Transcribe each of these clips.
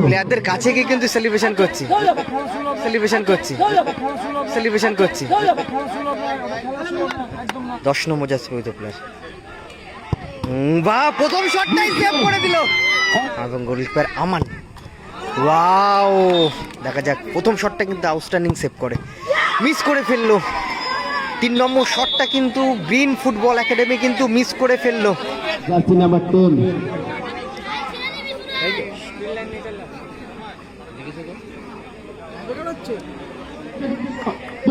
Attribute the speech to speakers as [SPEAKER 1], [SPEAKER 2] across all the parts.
[SPEAKER 1] প্লেয়ারদের কাছে গিয়ে কিন্তু সেলিব্রেশন করছি। 10 নম্বর জার্সি পরিহিত প্লেয়ার। বাহ, প্রথম শটটাই সেভ করে দিল এবং গোলকিপার আমান। ওয়াও, দেখা যাক, প্রথম শটটা কিন্তু আউটস্ট্যান্ডিং সেভ করে, মিস করে ফেললো। 3 নম্বর শটটা কিন্তু গ্রিন ফুটবল একাডেমি কিন্তু মিস করে ফেললো।
[SPEAKER 2] জার্সি নাম্বার 10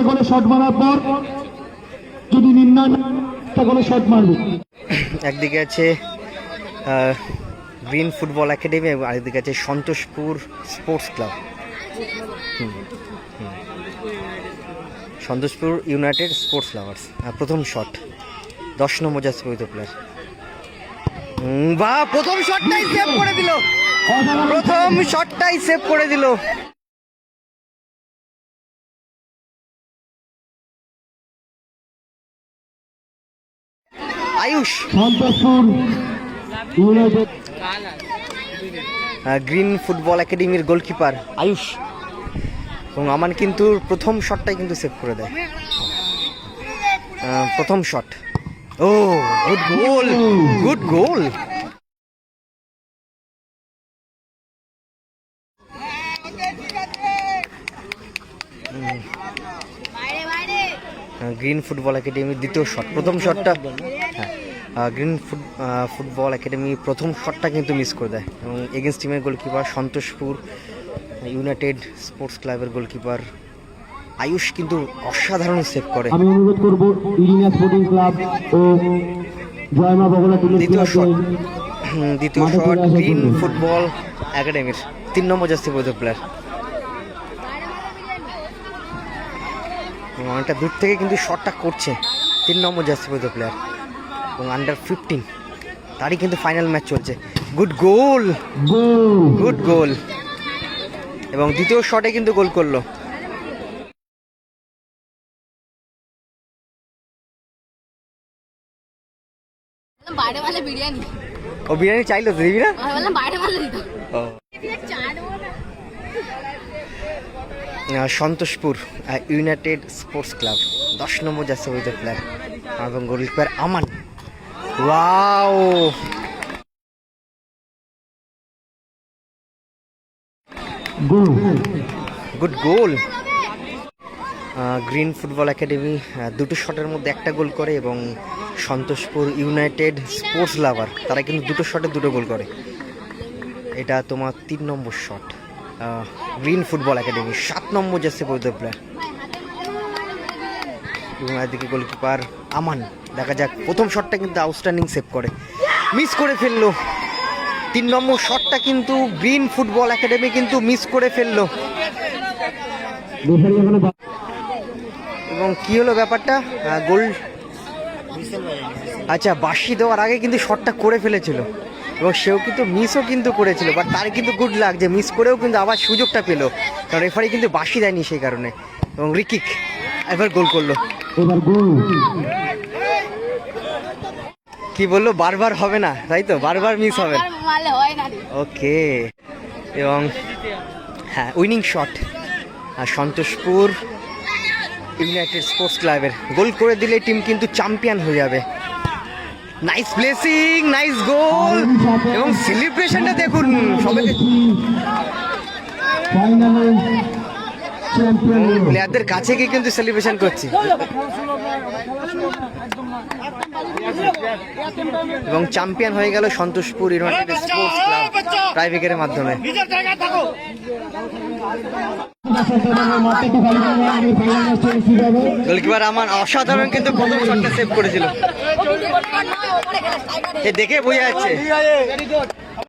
[SPEAKER 2] কোনো শট মারার পর যদি নির্ণয় কোনো শট মারবে।
[SPEAKER 1] একদিকে আছে গ্রিন ফুটবল একাডেমি এবং আরেকদিকে আছে Santoshpur sports club. Santoshpur united sports lovers. প্রথম শট 10 নম্বর জার্সি পরিহিত প্লেয়ার। বাহ, প্রথম শটটাই সেভ করে দিল। Ayush,
[SPEAKER 2] Santoshpur United
[SPEAKER 1] green football একাডেমির গোলকিপার আয়ুষ এবং আমান কিন্তু প্রথম শটটাই কিন্তু সেভ করে দেয়। প্রথম শট, ও গুড গোল। গ্রিন ফুটবল একাডেমির দ্বিতীয় শট, প্রথম শটটা গ্রিন ফুটবল একাডেমি প্রথম শটটা কিন্তু মিস করে দেয় এবং এগেন্স্ট টিমের গোলকিপার সন্তোষপুর ইউনাইটেড স্পোর্টস ক্লাবের গোলকিপার আয়ুষ কিন্তু অসাধারণ সেভ করে।
[SPEAKER 2] আমি অনুরোধ করব ইরিনা স্পোর্টিং ক্লাব ও জয়মা বগুড়া টিমের
[SPEAKER 1] দ্বিতীয় শট গ্রিন ফুটবল একাডেমির 3 নম্বর জার্সি পরিহিত প্লেয়ার। অনেকটা দূর থেকে কিন্তু শটটা করছে 3 নম্বর জার্সি পরিহিত প্লেয়ার এবং আন্ডার 15 তারই কিন্তু ফাইনাল ম্যাচ চলছে। গুড গোল এবং দ্বিতীয় শটে কিন্তু গোল করলো। ও বিরিয়ানি চাইলো তো দিবি না? সন্তোষপুর ইউনাইটেড স্পোর্টস ক্লাব 10 নম্বর জার্সি পরিহিত প্লেয়ার এবং goalkeeper Aman. Wow, good goal. Green football academy দুটো শটের মধ্যে একটা গোল করে এবং সন্তোষপুর ইউনাইটেড স্পোর্টস লাভার তারা কিন্তু দুটো শটে দুটো গোল করে। এটা তোমার 3 নম্বর শট গ্রিন ফুটবল একাডেমি 7 নম্বর জার্সি পরিহিত প্লেয়ার এবং এদিকে গোলকিপার আমান। দেখা যাক, প্রথম শটটা কিন্তু আউটস্ট্যান্ডিং সেভ করে, মিস করে ফেললো। 3 নম্বর শটটা কিন্তু গ্রিন ফুটবল একাডেমি কিন্তু মিস করে ফেললো। এবং কি হলো ব্যাপারটা, গোল আচ্ছা বাঁশি দেওয়ার আগে কিন্তু শটটা করে ফেলেছিল এবং সেও কিন্তু মিসও কিন্তু করেছিল, বাট তার কিন্তু গুড লাক যে মিস করেও কিন্তু আবার সুযোগটা পেলো, কারণ রেফারি কিন্তু বাঁশি দেয়নি সেই কারণে। এবং রিকিক এবার গোল করলো। কি বললো, বারবার হবে না তাই তো, বারবার মিস হবে। ওকে, এবং হ্যাঁ, winning shot Santoshpur united sports ক্লাবের। গোল করে দিলে টিম কিন্তু চ্যাম্পিয়ন হয়ে যাবে। নাইস প্লেসিং, নাইস গোল এবং সেলিব্রেশনটা দেখুন সবাই। প্লেয়ারদের কাছে গিয়ে কিন্তু সেলিব্রেশন করছি এবং চ্যাম্পিয়ন হয়ে গেল সন্তোষপুর ইউনাইটেড স্পোর্টস ক্লাব টাইব্রেকারের মাধ্যমে। গোলকিপার আমার অসাধারণ কিন্তু প্রথম শটটা সেভ করেছিল, দেখে বোঝা যাচ্ছে।